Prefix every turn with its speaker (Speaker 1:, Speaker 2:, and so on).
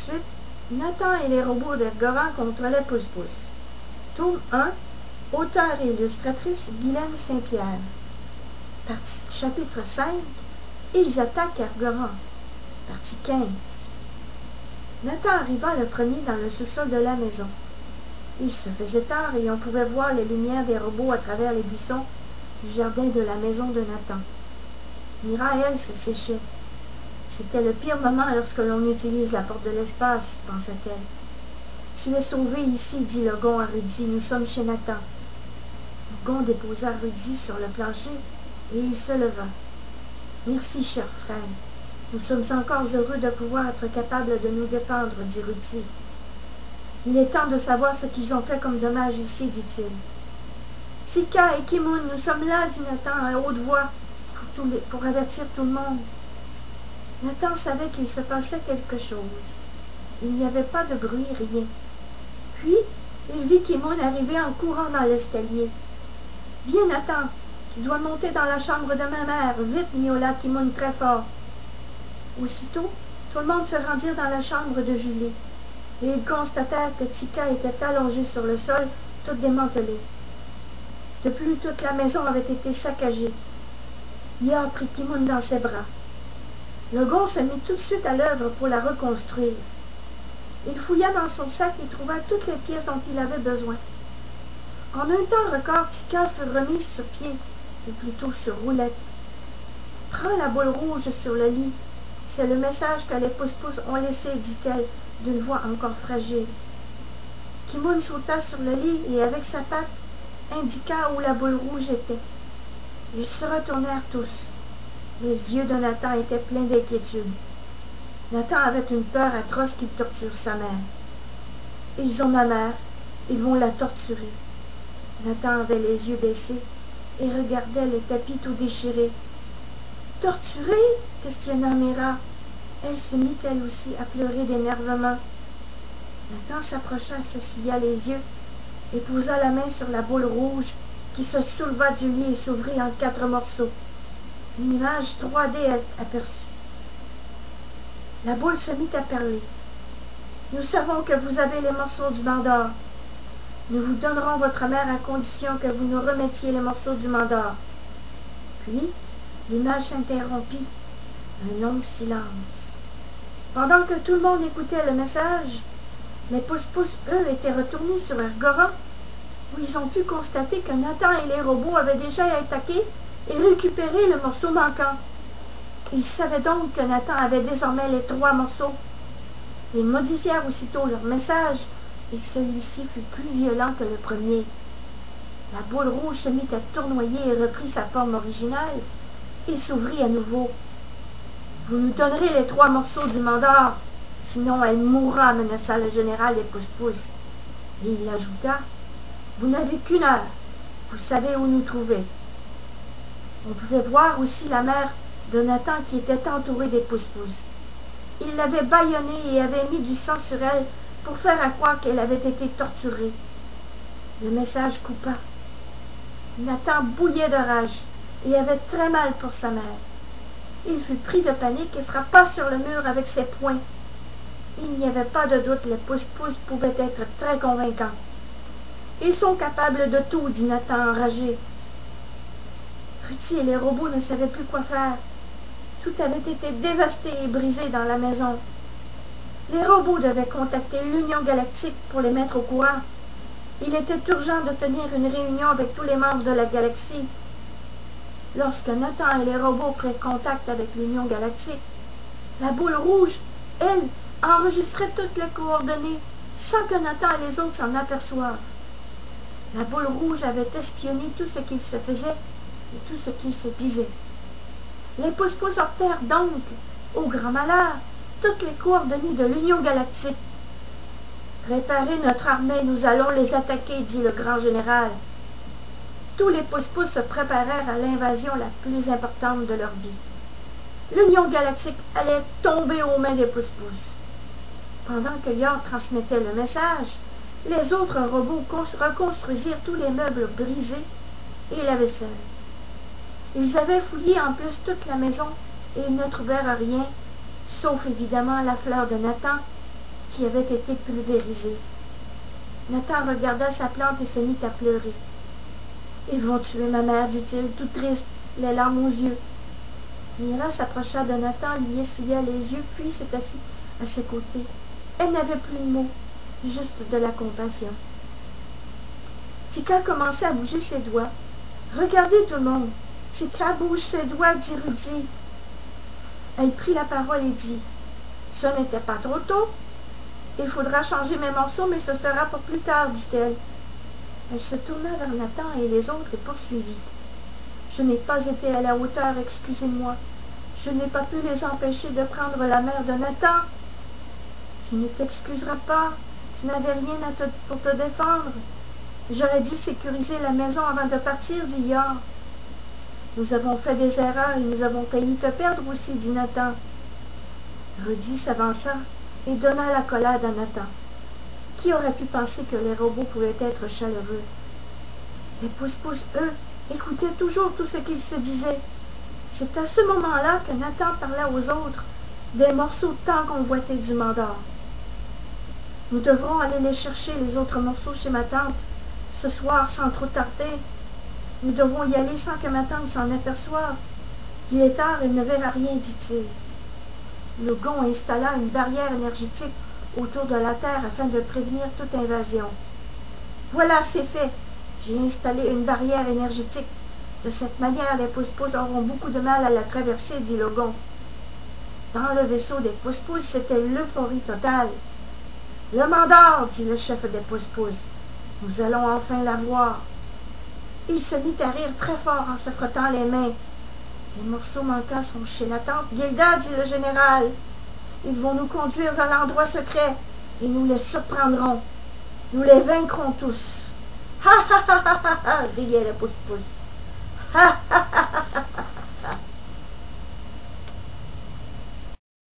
Speaker 1: suite, Nathan et les robots d'Ergoran contre les Pousse-Pousse. Tome 1, auteur et illustratrice Guylaine Saint-Pierre. Chapitre 5, ils attaquent Ergoran. Partie 15. Nathan arriva le premier dans le sous-sol de la maison. Il se faisait tard et on pouvait voir les lumières des robots à travers les buissons du jardin de la maison de Nathan. Mira, elle, se séchait. C'était le pire moment lorsque l'on utilise la porte de l'espace, pensa-t-elle. Tu es sauvé ici, dit le gond à Rudy, nous sommes chez Nathan. Le gond déposa Rudy sur le plancher et il se leva. Merci, cher frère. Nous sommes encore heureux de pouvoir être capables de nous défendre, dit Rudy. Il est temps de savoir ce qu'ils ont fait comme dommage ici, dit-il. Tika et Kimoun, nous sommes là, dit Nathan à haute voix, pour avertir tout le monde. Nathan savait qu'il se passait quelque chose. Il n'y avait pas de bruit, rien. Puis, il vit Kimoun arriver en courant dans l'escalier. « Viens, Nathan, tu dois monter dans la chambre de ma mère. Vite, miaula Kimoun très fort. » Aussitôt, tout le monde se rendit dans la chambre de Julie, et ils constatèrent que Tika était allongée sur le sol, toute démantelée. De plus, toute la maison avait été saccagée. Ya prit Kimoun dans ses bras. Le gond se mit tout de suite à l'œuvre pour la reconstruire. Il fouilla dans son sac et trouva toutes les pièces dont il avait besoin. En un temps record, Tika fut remise sur pied, ou plutôt sur roulette. « Prends la boule rouge sur le lit. C'est le message que les Pousse-Pousse ont laissé, dit-elle, d'une voix encore fragile. Kimoun sauta sur le lit et, avec sa patte, indiqua où la boule rouge était. Ils se retournèrent tous. Les yeux de Nathan étaient pleins d'inquiétude. Nathan avait une peur atroce qu'il torture sa mère. Ils ont ma mère, ils vont la torturer. Nathan avait les yeux baissés et regardait le tapis tout déchiré. Torturer? Questionna Mira. Elle se mit elle aussi à pleurer d'énervement. Nathan s'approcha, s'essuya les yeux et posa la main sur la boule rouge qui se souleva du lit et s'ouvrit en 4 morceaux. Une image 3D aperçue. La boule se mit à parler. « Nous savons que vous avez les morceaux du Mandor. Nous vous donnerons votre mère à condition que vous nous remettiez les morceaux du Mandor. » Puis, l'image s'interrompit. Un long silence. Pendant que tout le monde écoutait le message, les Pousse-Pousse, eux, étaient retournés sur Ergoran, où ils ont pu constater que Nathan et les robots avaient déjà attaqué et récupéré le morceau manquant. Ils savaient donc que Nathan avait désormais les 3 morceaux. Ils modifièrent aussitôt leur message et celui-ci fut plus violent que le premier. La boule rouge se mit à tournoyer et reprit sa forme originale et s'ouvrit à nouveau. « Vous nous donnerez les 3 morceaux du Mandor, sinon elle mourra, menaça le général des Pousse-Pousse. » Et il ajouta, « Vous n'avez qu'une heure, vous savez où nous trouver. » On pouvait voir aussi la mère de Nathan qui était entourée des Pousse-Pousse. Il l'avait bâillonnée et avait mis du sang sur elle pour faire croire qu'elle avait été torturée. Le message coupa. Nathan bouillait de rage et avait très mal pour sa mère. Il fut pris de panique et frappa sur le mur avec ses poings. Il n'y avait pas de doute, les Pousse-Pousse pouvaient être très convaincants. « Ils sont capables de tout, dit Nathan enragé. » Rudy et les robots ne savaient plus quoi faire. Tout avait été dévasté et brisé dans la maison. Les robots devaient contacter l'Union Galactique pour les mettre au courant. Il était urgent de tenir une réunion avec tous les membres de la galaxie. Lorsque Nathan et les robots prirent contact avec l'Union Galactique, la boule rouge, elle, enregistrait toutes les coordonnées sans que Nathan et les autres s'en aperçoivent. La boule rouge avait espionné tout ce qu'il se faisait et tout ce qu'il se disait. Les Pousse-Pousse obtinrent donc, au grand malheur, toutes les coordonnées de l'Union Galactique. « Préparez notre armée, nous allons les attaquer, dit le grand général. » Tous les Pousse-Pousse se préparèrent à l'invasion la plus importante de leur vie. L'Union Galactique allait tomber aux mains des Pousse-Pousse. Pendant que Yor transmettait le message, les autres robots reconstruisirent tous les meubles brisés et la vaisselle. Ils avaient fouillé en plus toute la maison et ils ne trouvèrent rien, sauf évidemment la fleur de Nathan qui avait été pulvérisée. Nathan regarda sa plante et se mit à pleurer. « Ils vont tuer ma mère, dit-il, tout triste, les larmes aux yeux. » Mira s'approcha de Nathan, lui essuya les yeux, puis s'est assise à ses côtés. Elle n'avait plus de mots, juste de la compassion. Tika commençait à bouger ses doigts. « Regardez tout le monde, Tika bouge ses doigts, dit Rudy. » Elle prit la parole et dit, « Ce n'était pas trop tôt. Il faudra changer mes morceaux, mais ce sera pour plus tard, dit-elle. » Elle se tourna vers Nathan et les autres et poursuivit. « Je n'ai pas été à la hauteur, excusez-moi. Je n'ai pas pu les empêcher de prendre la mère de Nathan. »« Tu ne t'excuseras pas. Tu n'avais rien pour te défendre. J'aurais dû sécuriser la maison avant de partir, dit Yor. »« Nous avons fait des erreurs et nous avons failli te perdre aussi, dit Nathan. » Rudy s'avança et donna l'accolade à Nathan. Qui aurait pu penser que les robots pouvaient être chaleureux? Les pousse-pousse, eux, écoutaient toujours tout ce qu'ils se disaient. C'est à ce moment-là que Nathan parla aux autres des morceaux tant convoités du mandor. « Nous devrons aller les chercher, les autres morceaux, chez ma tante, ce soir sans trop tarder. Nous devrons y aller sans que ma tante s'en aperçoive. Il est tard, elle ne verra rien, dit-il. » Le Gon installa une barrière énergétique autour de la Terre afin de prévenir toute invasion. « Voilà, c'est fait. J'ai installé une barrière énergétique. De cette manière, les pousse-pousse auront beaucoup de mal à la traverser, dit le Gon. » Dans le vaisseau des pousse-pousse, c'était l'euphorie totale. « Le mandor, dit le chef des pousse-pousse. Nous allons enfin la voir. » Il se mit à rire très fort en se frottant les mains. « Les morceaux manquants sont chez la tante Gilda, dit le général. Ils vont nous conduire vers l'endroit secret et nous les surprendrons. Nous les vaincrons tous. » Ha ha ha ha ha ha, riait le pousse-pousse. Ha ha ha.